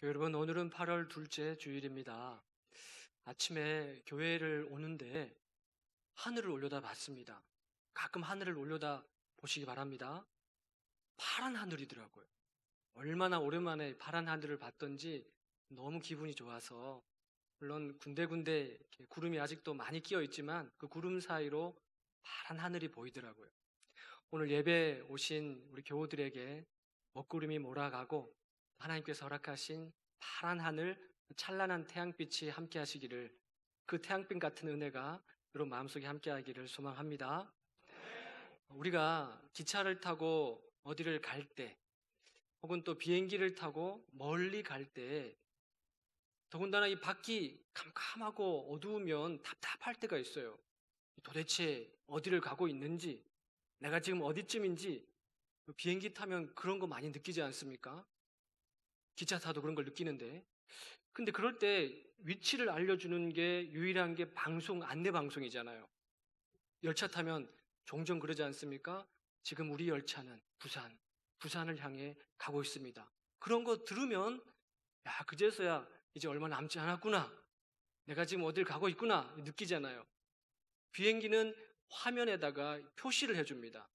여러분, 오늘은 8월 둘째 주일입니다. 아침에 교회를 오는데 하늘을 올려다 봤습니다. 가끔 하늘을 올려다 보시기 바랍니다. 파란 하늘이더라고요. 얼마나 오랜만에 파란 하늘을 봤던지 너무 기분이 좋아서, 물론 군데군데 이렇게 구름이 아직도 많이 끼어 있지만 그 구름 사이로 파란 하늘이 보이더라고요. 오늘 예배 오신 우리 교우들에게 먹구름이 몰아가고 하나님께서 허락하신 파란 하늘, 찬란한 태양빛이 함께 하시기를, 그 태양빛 같은 은혜가 여러분 마음속에 함께 하기를 소망합니다. 우리가 기차를 타고 어디를 갈 때, 혹은 또 비행기를 타고 멀리 갈 때, 더군다나 이 밖이 캄캄하고 어두우면 답답할 때가 있어요. 도대체 어디를 가고 있는지, 내가 지금 어디쯤인지, 비행기 타면 그런 거 많이 느끼지 않습니까? 기차 타도 그런 걸 느끼는데, 근데 그럴 때 위치를 알려주는 게 유일한 게 안내 방송이잖아요. 열차 타면 종종 그러지 않습니까? 지금 우리 열차는 부산을 향해 가고 있습니다. 그런 거 들으면, 야, 그제서야 이제 얼마 남지 않았구나, 내가 지금 어딜 가고 있구나 느끼잖아요. 비행기는 화면에다가 표시를 해줍니다.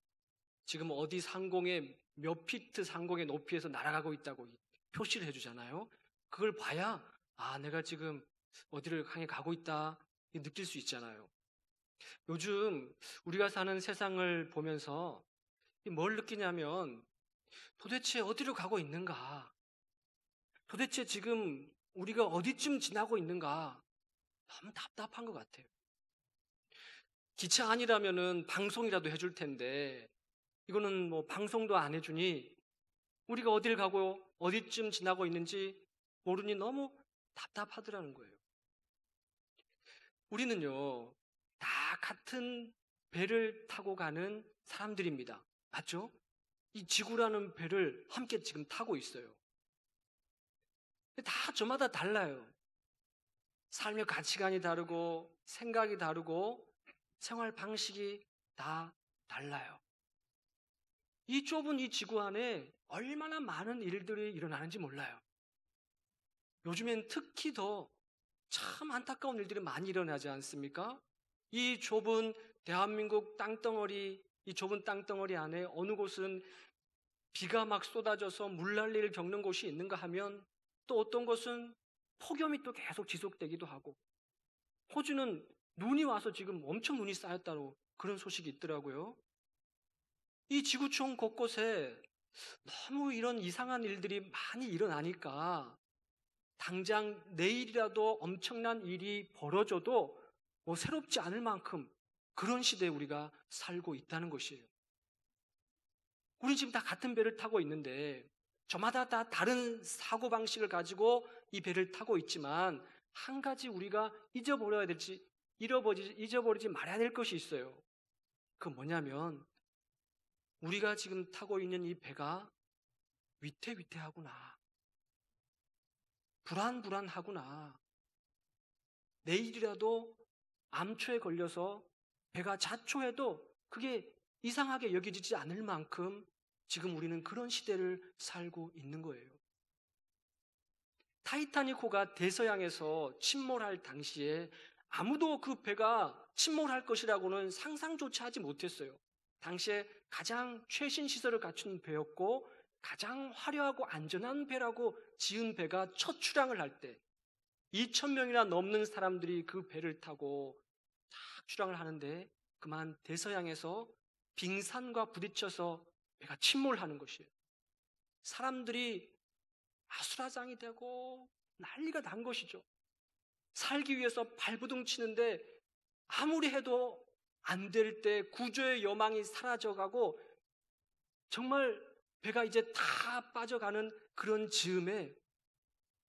지금 어디 상공에 몇 피트 상공의 높이에서 날아가고 있다고 표시를 해주잖아요. 그걸 봐야 내가 지금 어디를 향해 가고 있다 느낄 수 있잖아요. 요즘 우리가 사는 세상을 보면서 뭘 느끼냐면, 도대체 어디로 가고 있는가, 도대체 지금 우리가 어디쯤 지나고 있는가, 너무 답답한 것 같아요. 기차 아니라면은 방송이라도 해줄 텐데, 이거는 뭐 방송도 안 해주니 우리가 어딜 가고 어디쯤 지나고 있는지 모르니 너무 답답하더라는 거예요. 우리는요, 다 같은 배를 타고 가는 사람들입니다. 맞죠? 이 지구라는 배를 함께 지금 타고 있어요. 다 저마다 달라요. 삶의 가치관이 다르고 생각이 다르고 생활 방식이 다 달라요. 이 좁은 이 지구 안에 얼마나 많은 일들이 일어나는지 몰라요. 요즘엔 특히 더 참 안타까운 일들이 많이 일어나지 않습니까? 이 좁은 대한민국 땅덩어리, 이 좁은 땅덩어리 안에 어느 곳은 비가 막 쏟아져서 물난리를 겪는 곳이 있는가 하면, 또 어떤 곳은 폭염이 또 계속 지속되기도 하고, 호주는 눈이 와서 지금 엄청 눈이 쌓였다고 그런 소식이 있더라고요. 이 지구촌 곳곳에 너무 이런 이상한 일들이 많이 일어나니까 당장 내일이라도 엄청난 일이 벌어져도 뭐 새롭지 않을 만큼 그런 시대에 우리가 살고 있다는 것이에요. 우리 지금 다 같은 배를 타고 있는데 저마다 다 다른 사고방식을 가지고 이 배를 타고 있지만, 한 가지 우리가 잊어버리지 말아야 될 것이 있어요. 그건 뭐냐면, 우리가 지금 타고 있는 이 배가 위태위태하구나, 불안불안하구나, 내일이라도 암초에 걸려서 배가 자초해도 그게 이상하게 여겨지지 않을 만큼 지금 우리는 그런 시대를 살고 있는 거예요. 타이타닉호가 대서양에서 침몰할 당시에 아무도 그 배가 침몰할 것이라고는 상상조차 하지 못했어요. 당시에 가장 최신 시설을 갖춘 배였고 가장 화려하고 안전한 배라고 지은 배가 첫 출항을 할 때 2,000명이나 넘는 사람들이 그 배를 타고 딱 출항을 하는데, 그만 대서양에서 빙산과 부딪혀서 배가 침몰하는 것이에요. 사람들이 아수라장이 되고 난리가 난 것이죠. 살기 위해서 발버둥 치는데 아무리 해도 안 될 때 구조의 여망이 사라져가고 정말 배가 이제 다 빠져가는 그런 즈음에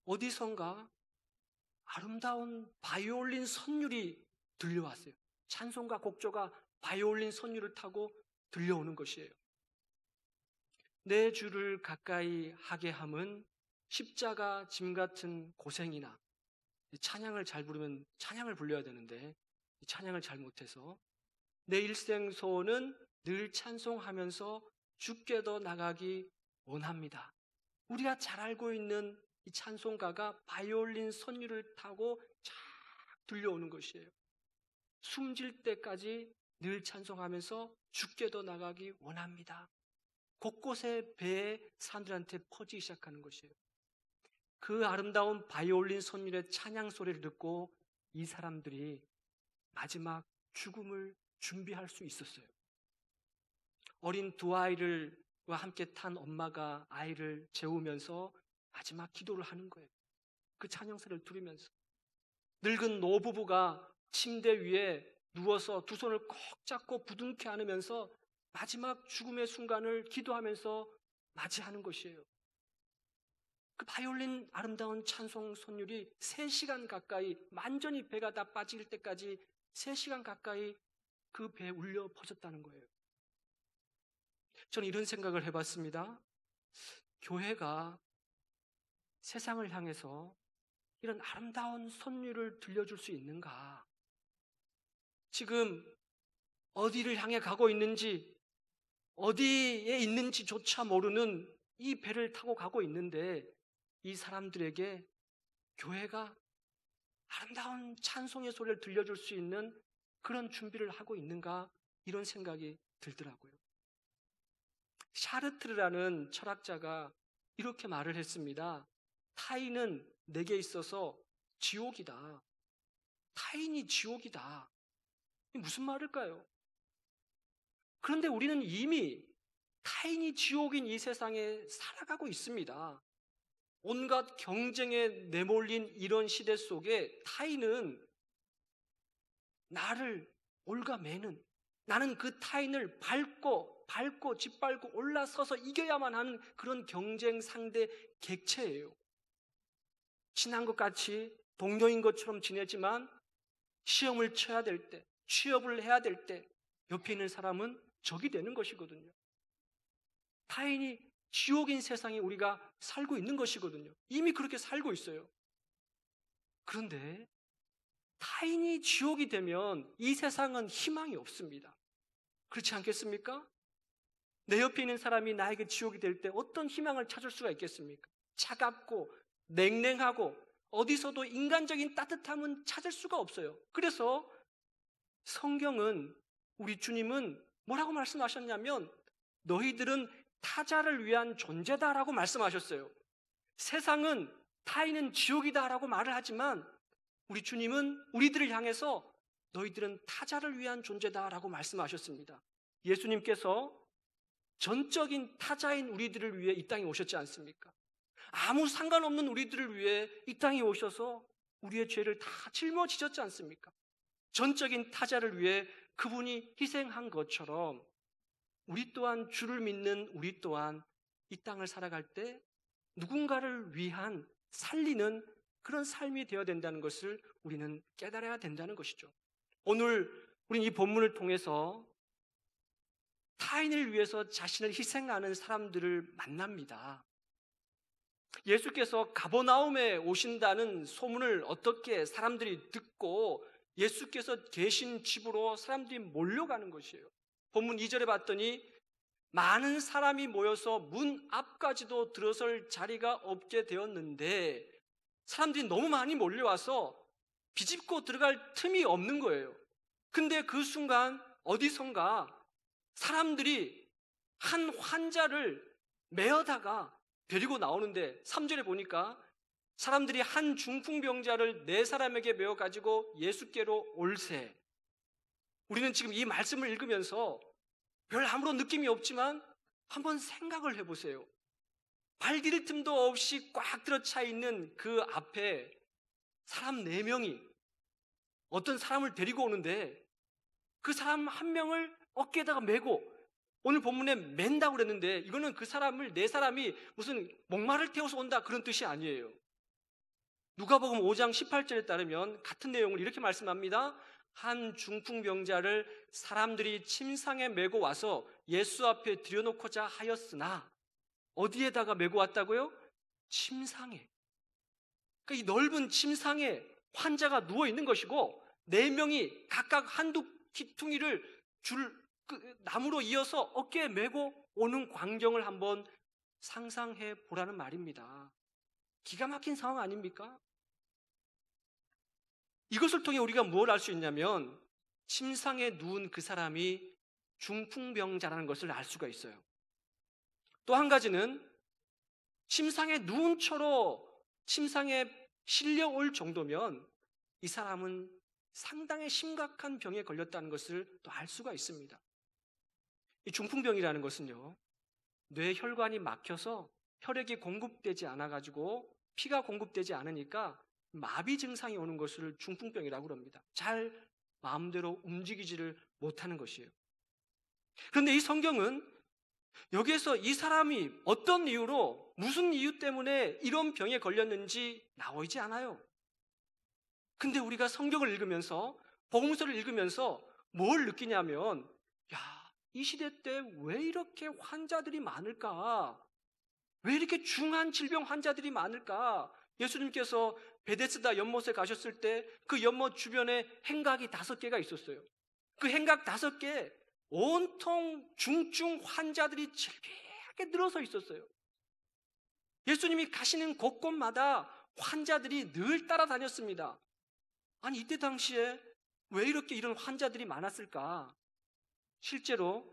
어디선가 아름다운 바이올린 선율이 들려왔어요. 찬송가 곡조가 바이올린 선율을 타고 들려오는 것이에요. 내 주를 가까이 하게 함은 십자가 짐 같은 고생이나, 찬양을 잘 부르면 찬양을 불러야 되는데 이 찬양을 잘 못해서, 내 일생 소원은 늘 찬송하면서 주께 더 나가기 원합니다. 우리가 잘 알고 있는 이 찬송가가 바이올린 선율을 타고 쫙 들려오는 것이에요. 숨질 때까지 늘 찬송하면서 주께도 나가기 원합니다. 곳곳에 배에 사람들한테 퍼지기 시작하는 것이에요. 그 아름다운 바이올린 선율의 찬양 소리를 듣고 이 사람들이 마지막 죽음을 준비할 수 있었어요. 어린 두 아이를 함께 탄 엄마가 아이를 재우면서 마지막 기도를 하는 거예요. 그 찬양사를 들으면서 늙은 노부부가 침대 위에 누워서 두 손을 꼭 잡고 부둥켜 안으면서 마지막 죽음의 순간을 기도하면서 맞이하는 것이에요. 그 바이올린 아름다운 찬송 선율이 3시간 가까이, 완전히 배가 다 빠질 때까지 3시간 가까이 그 배에 울려 퍼졌다는 거예요. 저는 이런 생각을 해봤습니다. 교회가 세상을 향해서 이런 아름다운 선율을 들려줄 수 있는가? 지금 어디를 향해 가고 있는지, 어디에 있는지조차 모르는 이 배를 타고 가고 있는데 이 사람들에게 교회가 아름다운 찬송의 소리를 들려줄 수 있는 그런 준비를 하고 있는가? 이런 생각이 들더라고요. 샤르트르라는 철학자가 이렇게 말을 했습니다. 타인은 내게 있어서 지옥이다. 타인이 지옥이다. 이게 무슨 말일까요? 그런데 우리는 이미 타인이 지옥인 이 세상에 살아가고 있습니다. 온갖 경쟁에 내몰린 이런 시대 속에 타인은 나를 올가매는, 나는 그 타인을 밟고 짓밟고 올라서서 이겨야만 하는 그런 경쟁 상대 객체예요. 친한 것 같이 동료인 것처럼 지내지만 시험을 쳐야 될 때, 취업을 해야 될 때 옆에 있는 사람은 적이 되는 것이거든요. 타인이 지옥인 세상에 우리가 살고 있는 것이거든요. 이미 그렇게 살고 있어요. 그런데 타인이 지옥이 되면 이 세상은 희망이 없습니다. 그렇지 않겠습니까? 내 옆에 있는 사람이 나에게 지옥이 될 때 어떤 희망을 찾을 수가 있겠습니까? 차갑고 냉랭하고 어디서도 인간적인 따뜻함은 찾을 수가 없어요. 그래서 성경은, 우리 주님은 뭐라고 말씀하셨냐면 너희들은 타자를 위한 존재다라고 말씀하셨어요. 세상은 타인은 지옥이다라고 말을 하지만 우리 주님은 우리들을 향해서 너희들은 타자를 위한 존재다라고 말씀하셨습니다. 예수님께서 전적인 타자인 우리들을 위해 이 땅에 오셨지 않습니까? 아무 상관없는 우리들을 위해 이 땅에 오셔서 우리의 죄를 다 짊어지셨지 않습니까? 전적인 타자를 위해 그분이 희생한 것처럼 우리 또한 주를 믿는 우리 또한 이 땅을 살아갈 때 누군가를 위한 살리는 그런 삶이 되어야 된다는 것을 우리는 깨달아야 된다는 것이죠. 오늘 우리는 이 본문을 통해서 타인을 위해서 자신을 희생하는 사람들을 만납니다. 예수께서 가버나움에 오신다는 소문을 어떻게 사람들이 듣고 예수께서 계신 집으로 사람들이 몰려가는 것이에요. 본문 2절에 봤더니 많은 사람이 모여서 문 앞까지도 들어설 자리가 없게 되었는데 사람들이 너무 많이 몰려와서 비집고 들어갈 틈이 없는 거예요. 근데 그 순간 어디선가 사람들이 한 환자를 메어다가 데리고 나오는데 3절에 보니까 사람들이 한 중풍병자를 4사람에게 메어가지고 예수께로 올세. 우리는 지금 이 말씀을 읽으면서 별 아무런 느낌이 없지만 한번 생각을 해보세요. 발 디딜 틈도 없이 꽉 들어차 있는 그 앞에 사람 4명이 어떤 사람을 데리고 오는데 그 사람 한 명을 어깨에다가 메고, 오늘 본문에 맨다고 그랬는데 이거는 그 사람을 4사람이 무슨 목마를 태워서 온다 그런 뜻이 아니에요. 누가복음 5장 18절에 따르면 같은 내용을 이렇게 말씀합니다. 한 중풍병자를 사람들이 침상에 메고 와서 예수 앞에 들여놓고자 하였으나, 어디에다가 메고 왔다고요? 침상에. 그러니까 이 넓은 침상에 환자가 누워 있는 것이고 4명이 각각 한두 기퉁이를 나무로 이어서 어깨에 메고 오는 광경을 한번 상상해 보라는 말입니다. 기가 막힌 상황 아닙니까? 이것을 통해 우리가 뭘 알 수 있냐면 침상에 누운 그 사람이 중풍병자라는 것을 알 수가 있어요. 또 한 가지는 침상에 누운 채로 침상에 실려올 정도면 이 사람은 상당히 심각한 병에 걸렸다는 것을 또 알 수가 있습니다. 이 중풍병이라는 것은요, 뇌 혈관이 막혀서 혈액이 공급되지 않아가지고 피가 공급되지 않으니까 마비 증상이 오는 것을 중풍병이라고 합니다. 잘 마음대로 움직이지를 못하는 것이에요. 그런데 이 성경은 여기에서 이 사람이 어떤 이유로 무슨 이유 때문에 이런 병에 걸렸는지 나오지 않아요. 근데 우리가 성경을 읽으면서 복음서를 읽으면서 뭘 느끼냐면 이 시대 때 왜 이렇게 환자들이 많을까? 왜 이렇게 중한 질병 환자들이 많을까? 예수님께서 베데스다 연못에 가셨을 때 그 연못 주변에 행각이 5개가 있었어요. 그 행각 5개 온통 중증 환자들이 질비하게 늘어서 있었어요. 예수님이 가시는 곳곳마다 환자들이 늘 따라다녔습니다. 아니 이때 당시에 왜 이렇게 이런 환자들이 많았을까? 실제로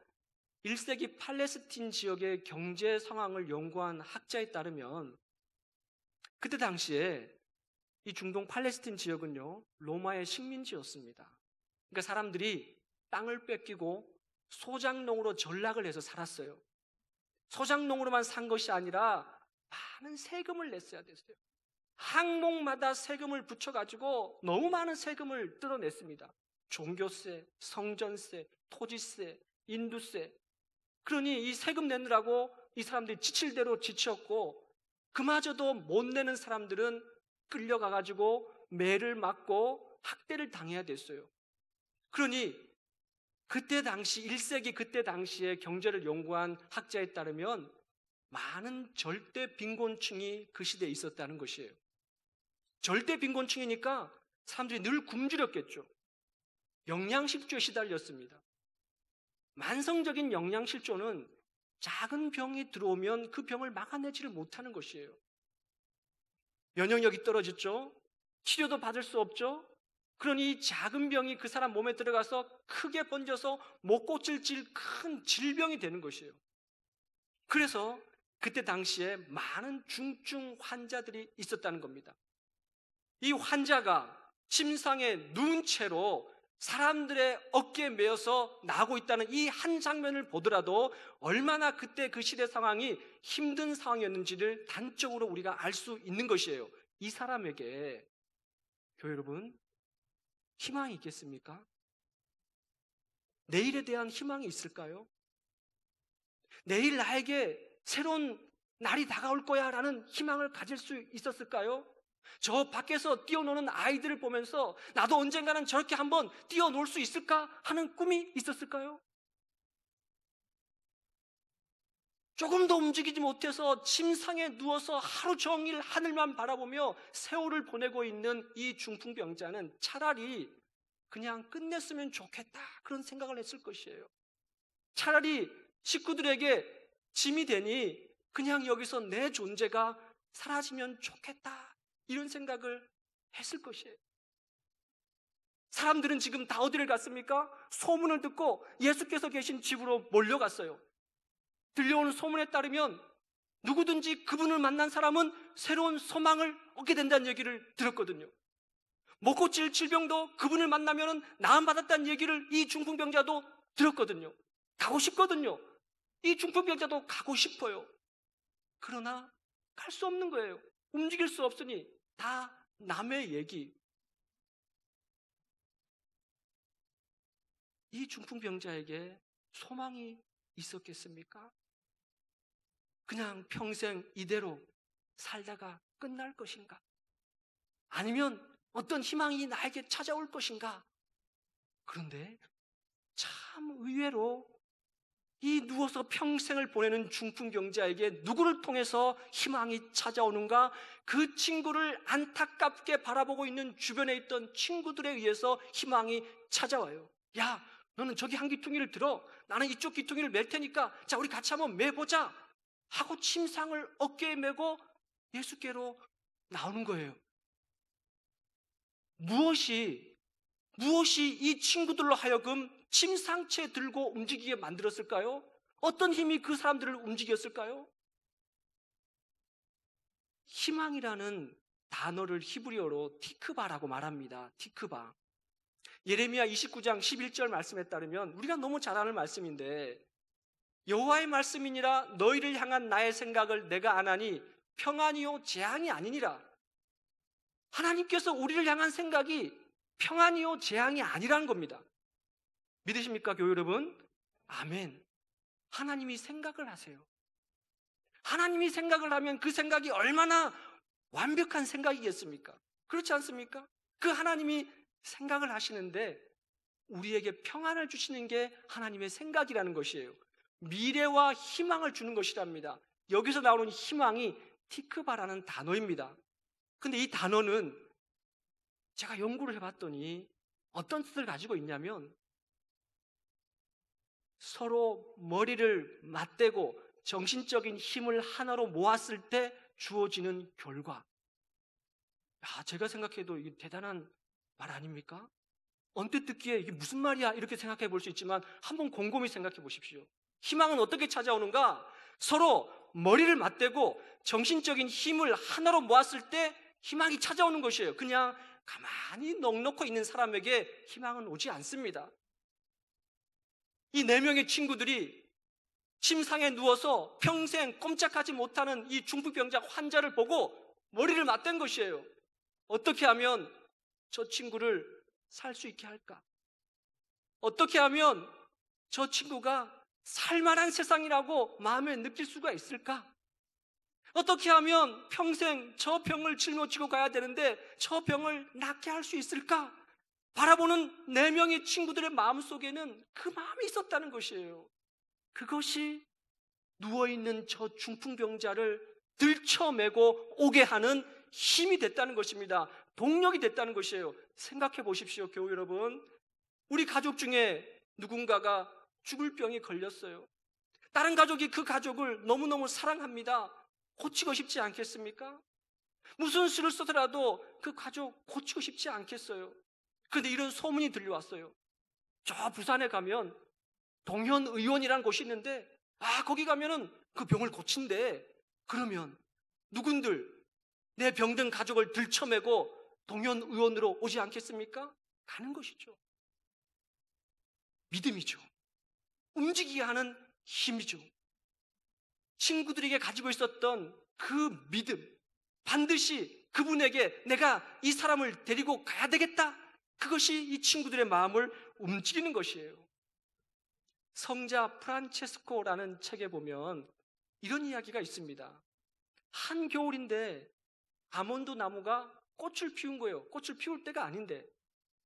1세기 팔레스틴 지역의 경제 상황을 연구한 학자에 따르면 그때 당시에 이 중동 팔레스틴 지역은요, 로마의 식민지였습니다. 그러니까 사람들이 땅을 뺏기고 소작농으로 전락을 해서 살았어요. 소작농으로만 산 것이 아니라 많은 세금을 냈어야 됐어요. 항목마다 세금을 붙여가지고 너무 많은 세금을 뜯어냈습니다. 종교세, 성전세, 토지세, 인두세. 그러니 이 세금 내느라고 이 사람들이 지칠 대로 지쳤고 그마저도 못 내는 사람들은 끌려가가지고 매를 맞고 학대를 당해야 됐어요. 그러니 그때 당시 1세기 그때 당시에 경제를 연구한 학자에 따르면 많은 절대 빈곤층이 그 시대에 있었다는 것이에요. 절대 빈곤층이니까 사람들이 늘 굶주렸겠죠. 영양실조에 시달렸습니다. 만성적인 영양실조는 작은 병이 들어오면 그 병을 막아내지를 못하는 것이에요. 면역력이 떨어졌죠. 치료도 받을 수 없죠. 그러니 작은 병이 그 사람 몸에 들어가서 크게 번져서 못 고칠 큰 질병이 되는 것이에요. 그래서 그때 당시에 많은 중증 환자들이 있었다는 겁니다. 이 환자가 침상에 누운 채로 사람들의 어깨에 매여서 나오고 있다는 이 한 장면을 보더라도 얼마나 그때 그 시대 상황이 힘든 상황이었는지를 단적으로 우리가 알 수 있는 것이에요. 이 사람에게 교회 여러분, 희망이 있겠습니까? 내일에 대한 희망이 있을까요? 내일 나에게 새로운 날이 다가올 거야 라는 희망을 가질 수 있었을까요? 저 밖에서 뛰어노는 아이들을 보면서 나도 언젠가는 저렇게 한번 뛰어놀 수 있을까 하는 꿈이 있었을까요? 조금 더 움직이지 못해서 침상에 누워서 하루 종일 하늘만 바라보며 세월을 보내고 있는 이 중풍병자는 차라리 그냥 끝냈으면 좋겠다 그런 생각을 했을 것이에요. 차라리 식구들에게 짐이 되니 그냥 여기서 내 존재가 사라지면 좋겠다 이런 생각을 했을 것이에요. 사람들은 지금 다 어디를 갔습니까? 소문을 듣고 예수께서 계신 집으로 몰려갔어요. 들려오는 소문에 따르면 누구든지 그분을 만난 사람은 새로운 소망을 얻게 된다는 얘기를 들었거든요. 못 고칠 질병도 그분을 만나면 나음받았다는 얘기를 이 중풍병자도 들었거든요. 가고 싶거든요. 이 중풍병자도 가고 싶어요. 그러나 갈 수 없는 거예요. 움직일 수 없으니 다 남의 얘기. 이 중풍병자에게 소망이 있었겠습니까? 그냥 평생 이대로 살다가 끝날 것인가? 아니면 어떤 희망이 나에게 찾아올 것인가? 그런데 참 의외로 이 누워서 평생을 보내는 중풍병자에게 누구를 통해서 희망이 찾아오는가? 그 친구를 안타깝게 바라보고 있는 주변에 있던 친구들에 의해서 희망이 찾아와요. 야, 너는 저기 한 귀퉁이를 들어. 나는 이쪽 귀퉁이를 맬 테니까 자, 우리 같이 한번 매보자 하고 침상을 어깨에 메고 예수께로 나오는 거예요. 무엇이 이 친구들로 하여금 침상체 들고 움직이게 만들었을까요? 어떤 힘이 그 사람들을 움직였을까요? 희망이라는 단어를 히브리어로 티크바라고 말합니다. 티크바. 예레미야 29장 11절 말씀에 따르면 우리가 너무 잘 아는 말씀인데, 여호와의 말씀이니라 너희를 향한 나의 생각을 내가 아나니 평안이요 재앙이 아니니라. 하나님께서 우리를 향한 생각이 평안이요 재앙이 아니라는 겁니다. 믿으십니까, 교회 여러분? 아멘. 하나님이 생각을 하세요. 하나님이 생각을 하면 그 생각이 얼마나 완벽한 생각이겠습니까? 그렇지 않습니까? 그 하나님이 생각을 하시는데 우리에게 평안을 주시는 게 하나님의 생각이라는 것이에요. 미래와 희망을 주는 것이랍니다. 여기서 나오는 희망이 티크바라는 단어입니다. 근데 이 단어는 제가 연구를 해봤더니 어떤 뜻을 가지고 있냐면, 서로 머리를 맞대고 정신적인 힘을 하나로 모았을 때 주어지는 결과. 제가 생각해도 이게 대단한 말 아닙니까? 언뜻 듣기에 이게 무슨 말이야 이렇게 생각해 볼 수 있지만 한번 곰곰이 생각해 보십시오. 희망은 어떻게 찾아오는가? 서로 머리를 맞대고 정신적인 힘을 하나로 모았을 때 희망이 찾아오는 것이에요. 그냥 가만히 넋놓고 있는 사람에게 희망은 오지 않습니다. 이 4명의 친구들이 침상에 누워서 평생 꼼짝하지 못하는 이 중풍병자 환자를 보고 머리를 맞댄 것이에요. 어떻게 하면 저 친구를 살 수 있게 할까? 어떻게 하면 저 친구가 살만한 세상이라고 마음에 느낄 수가 있을까? 어떻게 하면 평생 저 병을 짊어지고 가야 되는데 저 병을 낫게 할 수 있을까? 바라보는 4명의 친구들의 마음속에는 그 마음이 있었다는 것이에요. 그것이 누워있는 저 중풍병자를 들쳐매고 오게 하는 힘이 됐다는 것입니다. 동력이 됐다는 것이에요. 생각해 보십시오, 교우 여러분. 우리 가족 중에 누군가가 죽을 병이 걸렸어요. 다른 가족이 그 가족을 너무너무 사랑합니다. 고치고 싶지 않겠습니까? 무슨 수를 써서라도 그 가족 고치고 싶지 않겠어요. 그런데 이런 소문이 들려왔어요. 저 부산에 가면 동현의원이라는 곳이 있는데 거기 가면은 그 병을 고친대. 그러면 누군들 내 병든 가족을 들쳐매고 동현의원으로 오지 않겠습니까? 가는 것이죠. 믿음이죠. 움직이게 하는 힘이죠. 친구들에게 가지고 있었던 그 믿음, 반드시 그분에게 내가 이 사람을 데리고 가야 되겠다, 그것이 이 친구들의 마음을 움직이는 것이에요. 성자 프란체스코라는 책에 보면 이런 이야기가 있습니다. 한겨울인데 아몬드 나무가 꽃을 피운 거예요. 꽃을 피울 때가 아닌데.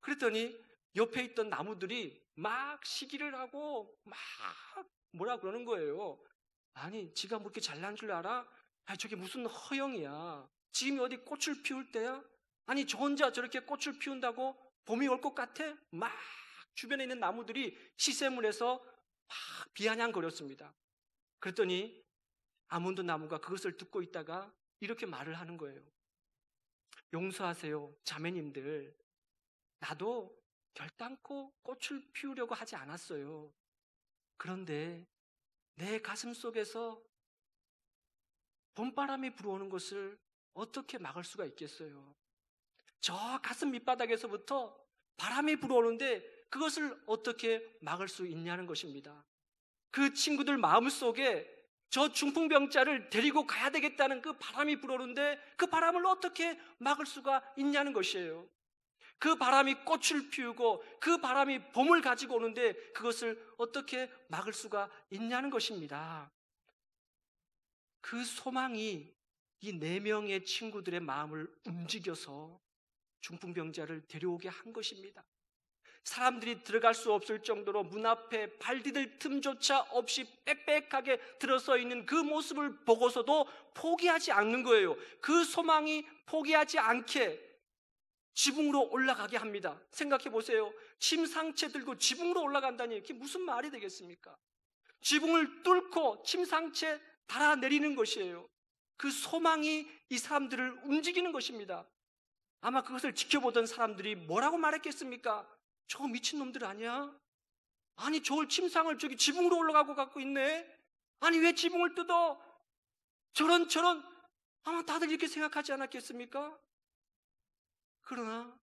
그랬더니 옆에 있던 나무들이 막 시기를 하고 막 뭐라 그러는 거예요. 아니, 지가 뭐 이렇게 잘난 줄 알아? 저게 무슨 허영이야. 지금이 어디 꽃을 피울 때야? 아니, 저 혼자 저렇게 꽃을 피운다고 봄이 올 것 같아? 막 주변에 있는 나무들이 시샘을 해서 막 비아냥거렸습니다. 그랬더니 아몬드 나무가 그것을 듣고 있다가 이렇게 말을 하는 거예요. 용서하세요, 자매님들. 나도 결단코 꽃을 피우려고 하지 않았어요. 그런데 내 가슴 속에서 봄바람이 불어오는 것을 어떻게 막을 수가 있겠어요? 저 가슴 밑바닥에서부터 바람이 불어오는데 그것을 어떻게 막을 수 있냐는 것입니다. 그 친구들 마음속에 저 중풍병자를 데리고 가야 되겠다는 그 바람이 불어오는데 그 바람을 어떻게 막을 수가 있냐는 것이에요. 그 바람이 꽃을 피우고 그 바람이 봄을 가지고 오는데 그것을 어떻게 막을 수가 있냐는 것입니다. 그 소망이 이 4명의 친구들의 마음을 움직여서 중풍병자를 데려오게 한 것입니다. 사람들이 들어갈 수 없을 정도로 문 앞에 발 디딜 틈조차 없이 빽빽하게 들어서 있는 그 모습을 보고서도 포기하지 않는 거예요. 그 소망이 포기하지 않게 지붕으로 올라가게 합니다. 생각해 보세요. 침상체 들고 지붕으로 올라간다니 이게 무슨 말이 되겠습니까? 지붕을 뚫고 침상체 달아내리는 것이에요. 그 소망이 이 사람들을 움직이는 것입니다. 아마 그것을 지켜보던 사람들이 뭐라고 말했겠습니까? 저 미친놈들 아니야? 아니 저걸 침상을 저기 지붕으로 올라가고 갖고 있네? 아니 왜 지붕을 뜯어? 저런 아마 다들 이렇게 생각하지 않았겠습니까? 그러나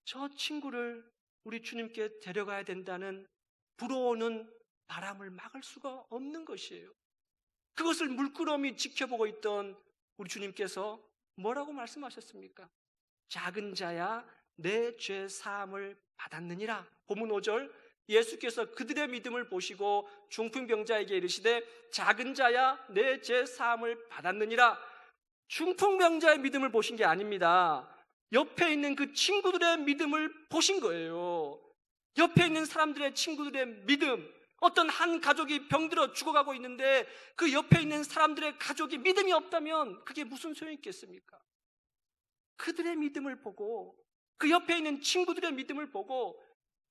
저 친구를 우리 주님께 데려가야 된다는 불어오는 바람을 막을 수가 없는 것이에요. 그것을 물끄러미 지켜보고 있던 우리 주님께서 뭐라고 말씀하셨습니까? 작은 자야 내 죄 사함을 받았느니라. 본문 5절, 예수께서 그들의 믿음을 보시고 중풍병자에게 이르시되 작은 자야 내 죄 사함을 받았느니라. 중풍병자의 믿음을 보신 게 아닙니다. 옆에 있는 그 친구들의 믿음을 보신 거예요. 옆에 있는 사람들의 친구들의 믿음. 어떤 한 가족이 병들어 죽어가고 있는데 그 옆에 있는 사람들의 가족이 믿음이 없다면 그게 무슨 소용이 있겠습니까? 그들의 믿음을 보고, 그 옆에 있는 친구들의 믿음을 보고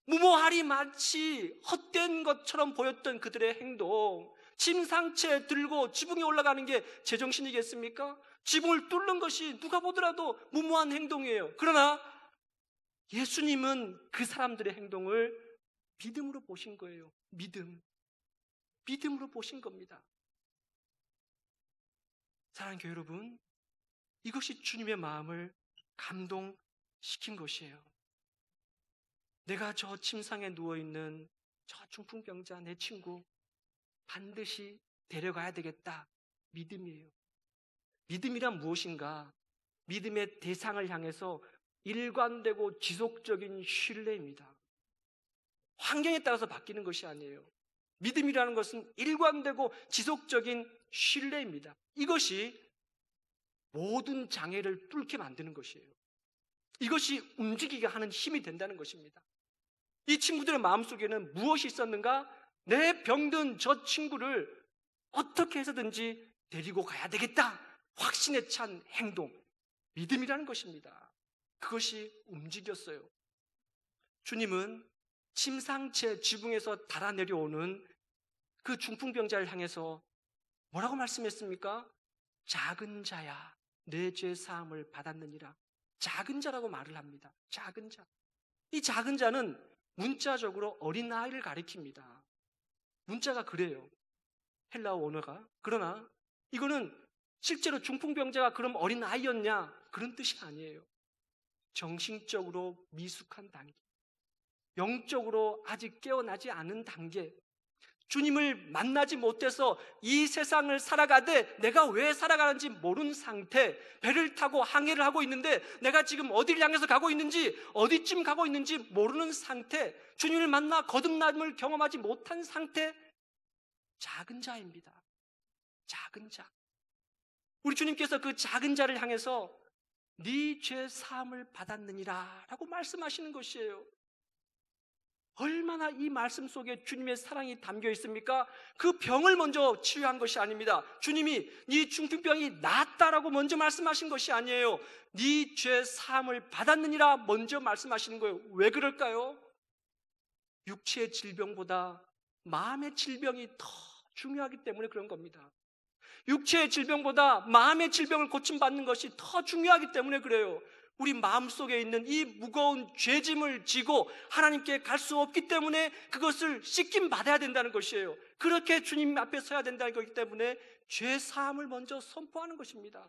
무모하리 마치 헛된 것처럼 보였던 그들의 행동, 침상채 들고 지붕에 올라가는 게 제정신이겠습니까? 지붕을 뚫는 것이 누가 보더라도 무모한 행동이에요. 그러나 예수님은 그 사람들의 행동을 믿음으로 보신 거예요. 믿음으로 보신 겁니다. 사랑하는 교회 여러분, 이것이 주님의 마음을 감동시킨 것이에요. 내가 저 침상에 누워있는 저 중풍병자 내 친구 반드시 데려가야 되겠다. 믿음이에요. 믿음이란 무엇인가? 믿음의 대상을 향해서 일관되고 지속적인 신뢰입니다. 환경에 따라서 바뀌는 것이 아니에요. 믿음이라는 것은 일관되고 지속적인 신뢰입니다. 이것이 모든 장애를 뚫게 만드는 것이에요. 이것이 움직이게 하는 힘이 된다는 것입니다. 이 친구들의 마음속에는 무엇이 있었는가? 내 병든 저 친구를 어떻게 해서든지 데리고 가야 되겠다. 확신에 찬 행동, 믿음이라는 것입니다. 그것이 움직였어요. 주님은 침상채 지붕에서 달아내려오는 그 중풍병자를 향해서 뭐라고 말씀했습니까? 작은 자야 내 죄 사함을 받았느니라. 작은 자라고 말을 합니다. 작은 자. 이 작은 자는 문자적으로 어린아이를 가리킵니다. 문자가 그래요. 헬라어 원어가. 그러나 이거는 실제로 중풍병자가 그럼 어린아이였냐? 그런 뜻이 아니에요. 정신적으로 미숙한 단계, 영적으로 아직 깨어나지 않은 단계, 주님을 만나지 못해서 이 세상을 살아가되 내가 왜 살아가는지 모르는 상태, 배를 타고 항해를 하고 있는데 내가 지금 어디를 향해서 가고 있는지, 어디쯤 가고 있는지 모르는 상태, 주님을 만나 거듭남을 경험하지 못한 상태, 작은 자입니다. 작은 자. 우리 주님께서 그 작은 자를 향해서 네 죄 사함을 받았느니라 라고 말씀하시는 것이에요. 얼마나 이 말씀 속에 주님의 사랑이 담겨 있습니까? 그 병을 먼저 치유한 것이 아닙니다. 주님이 네 중풍병이 낫다라고 먼저 말씀하신 것이 아니에요. 네 죄 사함을 받았느니라 먼저 말씀하시는 거예요. 왜 그럴까요? 육체의 질병보다 마음의 질병이 더 중요하기 때문에 그런 겁니다. 육체의 질병보다 마음의 질병을 고침받는 것이 더 중요하기 때문에 그래요. 우리 마음속에 있는 이 무거운 죄짐을 지고 하나님께 갈 수 없기 때문에 그것을 씻김 받아야 된다는 것이에요. 그렇게 주님 앞에 서야 된다는 것이기 때문에 죄 사함을 먼저 선포하는 것입니다.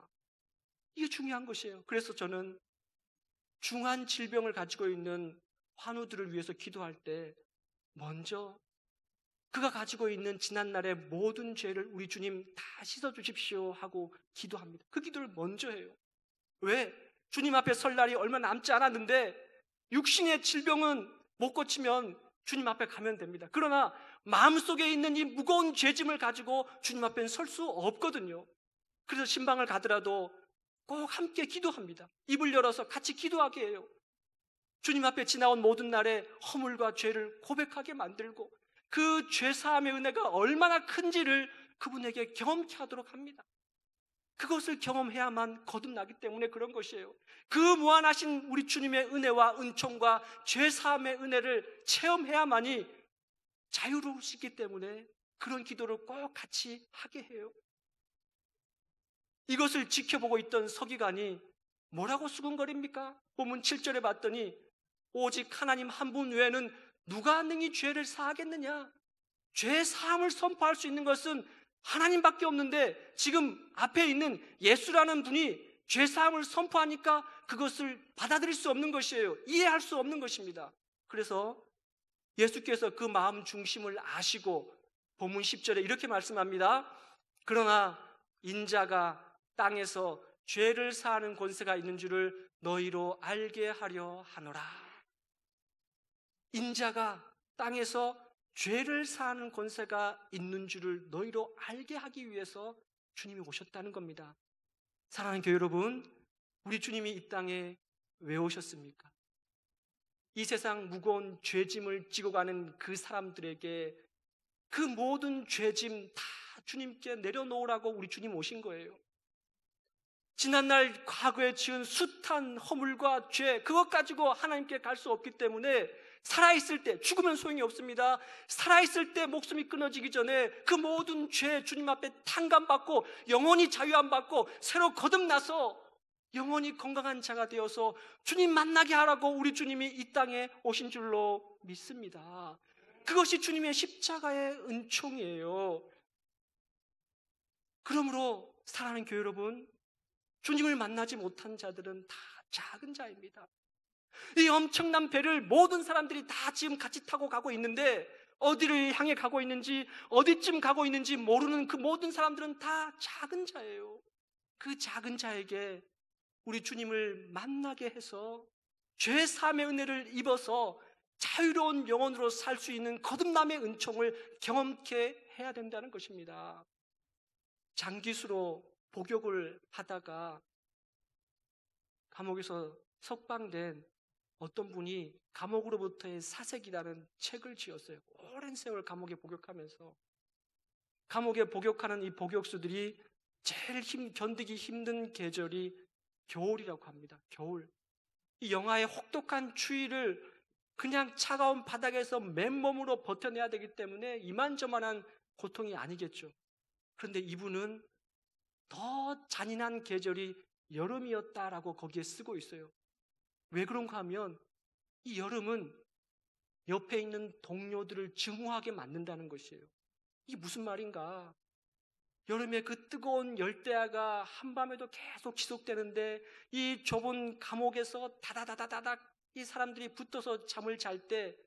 이게 중요한 것이에요. 그래서 저는 중한 질병을 가지고 있는 환우들을 위해서 기도할 때 먼저 그가 가지고 있는 지난날의 모든 죄를 우리 주님 다 씻어주십시오 하고 기도합니다. 그 기도를 먼저 해요. 왜? 주님 앞에 설 날이 얼마 남지 않았는데 육신의 질병은 못 고치면 주님 앞에 가면 됩니다. 그러나 마음속에 있는 이 무거운 죄짐을 가지고 주님 앞에는 설 수 없거든요. 그래서 신방을 가더라도 꼭 함께 기도합니다. 입을 열어서 같이 기도하게 해요. 주님 앞에 지나온 모든 날의 허물과 죄를 고백하게 만들고 그 죄사함의 은혜가 얼마나 큰지를 그분에게 경험케 하도록 합니다. 그것을 경험해야만 거듭나기 때문에 그런 것이에요. 그 무한하신 우리 주님의 은혜와 은총과 죄사함의 은혜를 체험해야만이 자유로울 수 있기 때문에 그런 기도를 꼭 같이 하게 해요. 이것을 지켜보고 있던 서기관이 뭐라고 수군거립니까? 본문 7절에 봤더니 오직 하나님 한 분 외에는 누가 능히 죄를 사하겠느냐? 죄 사함을 선포할 수 있는 것은 하나님밖에 없는데 지금 앞에 있는 예수라는 분이 죄 사함을 선포하니까 그것을 받아들일 수 없는 것이에요. 이해할 수 없는 것입니다. 그래서 예수께서 그 마음 중심을 아시고 본문 10절에 이렇게 말씀합니다. 그러나 인자가 땅에서 죄를 사하는 권세가 있는 줄을 너희로 알게 하려 하노라. 인자가 땅에서 죄를 사하는 권세가 있는 줄을 너희로 알게 하기 위해서 주님이 오셨다는 겁니다. 사랑하는 교회 여러분, 우리 주님이 이 땅에 왜 오셨습니까? 이 세상 무거운 죄짐을 지고 가는 그 사람들에게 그 모든 죄짐 다 주님께 내려놓으라고 우리 주님 오신 거예요. 지난날 과거에 지은 숱한 허물과 죄, 그것 가지고 하나님께 갈 수 없기 때문에 살아있을 때, 죽으면 소용이 없습니다. 살아있을 때 목숨이 끊어지기 전에 그 모든 죄 주님 앞에 탕감받고 영원히 자유함 받고 새로 거듭나서 영원히 건강한 자가 되어서 주님 만나게 하라고 우리 주님이 이 땅에 오신 줄로 믿습니다. 그것이 주님의 십자가의 은총이에요. 그러므로 사랑하는 교회 여러분, 주님을 만나지 못한 자들은 다 작은 자입니다. 이 엄청난 배를 모든 사람들이 다 지금 같이 타고 가고 있는데 어디를 향해 가고 있는지 어디쯤 가고 있는지 모르는 그 모든 사람들은 다 작은 자예요. 그 작은 자에게 우리 주님을 만나게 해서 죄 사함의 은혜를 입어서 자유로운 영혼으로 살 수 있는 거듭남의 은총을 경험케 해야 된다는 것입니다. 장기수로 복역을 하다가 감옥에서 석방된 어떤 분이 감옥으로부터의 사색이라는 책을 지었어요. 오랜 세월 감옥에 복역하면서 감옥에 복역하는 이 복역수들이 제일 견디기 힘든 계절이 겨울이라고 합니다. 겨울. 이 영하의 혹독한 추위를 그냥 차가운 바닥에서 맨몸으로 버텨내야 되기 때문에 이만저만한 고통이 아니겠죠. 그런데 이분은 더 잔인한 계절이 여름이었다라고 거기에 쓰고 있어요. 왜 그런가 하면 이 여름은 옆에 있는 동료들을 증오하게 만든다는 것이에요. 이게 무슨 말인가? 여름에 그 뜨거운 열대야가 한밤에도 계속 지속되는데 이 좁은 감옥에서 다다다다닥 이 사람들이 붙어서 잠을 잘 때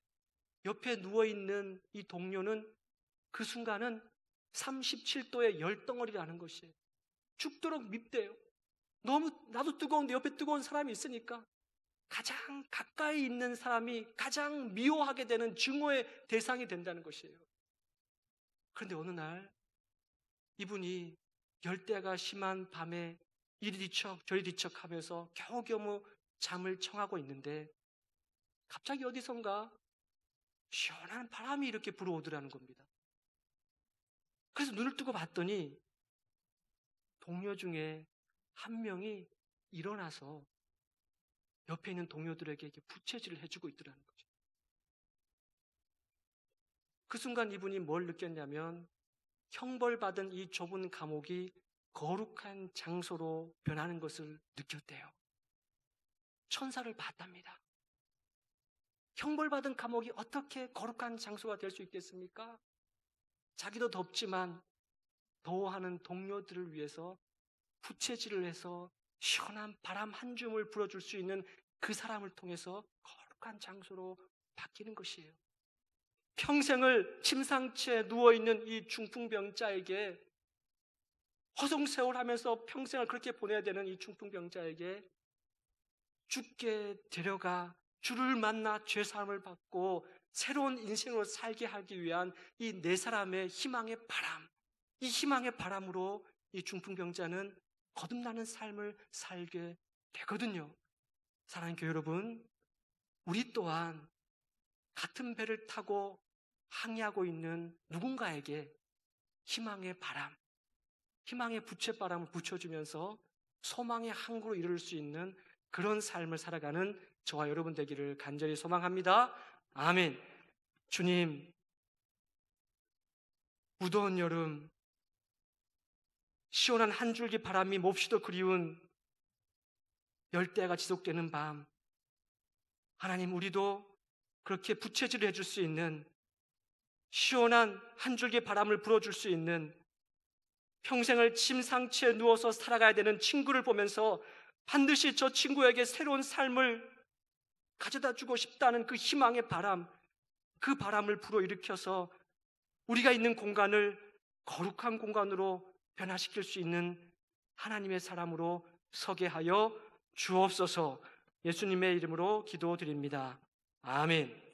옆에 누워있는 이 동료는 그 순간은 37도의 열덩어리라는 것이에요. 죽도록 밉대요. 너무 나도 뜨거운데 옆에 뜨거운 사람이 있으니까 가장 가까이 있는 사람이 가장 미워하게 되는 증오의 대상이 된다는 것이에요. 그런데 어느 날 이분이 열대가 심한 밤에 이리 뒤척 저리 뒤척 하면서 겨우겨우 잠을 청하고 있는데 갑자기 어디선가 시원한 바람이 이렇게 불어오더라는 겁니다. 그래서 눈을 뜨고 봤더니 동료 중에 한 명이 일어나서 옆에 있는 동료들에게 이렇게 부채질을 해주고 있더라는 거죠. 그 순간 이분이 뭘 느꼈냐면 형벌받은 이 좁은 감옥이 거룩한 장소로 변하는 것을 느꼈대요. 천사를 봤답니다. 형벌받은 감옥이 어떻게 거룩한 장소가 될 수 있겠습니까? 자기도 덥지만 더워하는 동료들을 위해서 부채질을 해서 시원한 바람 한 줌을 불어줄 수 있는 그 사람을 통해서 거룩한 장소로 바뀌는 것이에요. 평생을 침상치에 누워있는 이 중풍병자에게 허송세월하면서 평생을 그렇게 보내야 되는 이 중풍병자에게 주께 데려가 주를 만나 죄사함을 받고 새로운 인생으로 살게 하기 위한 이 네 사람의 희망의 바람, 이 희망의 바람으로 이 중풍병자는 거듭나는 삶을 살게 되거든요. 사랑하는 교회 여러분, 우리 또한 같은 배를 타고 항해하고 있는 누군가에게 희망의 바람, 희망의 부채바람을 붙여주면서 소망의 항구로 이룰 수 있는 그런 삶을 살아가는 저와 여러분 되기를 간절히 소망합니다. 아멘. 주님, 무더운 여름 시원한 한 줄기 바람이 몹시도 그리운 열대가 지속되는 밤, 하나님, 우리도 그렇게 부채질을 해줄 수 있는, 시원한 한 줄기 바람을 불어줄 수 있는, 평생을 침 상치에 누워서 살아가야 되는 친구를 보면서 반드시 저 친구에게 새로운 삶을 가져다 주고 싶다는 그 희망의 바람, 그 바람을 불어일으켜서 우리가 있는 공간을 거룩한 공간으로 변화시킬 수 있는 하나님의 사람으로 서게 하여 주옵소서. 예수님의 이름으로 기도드립니다. 아멘.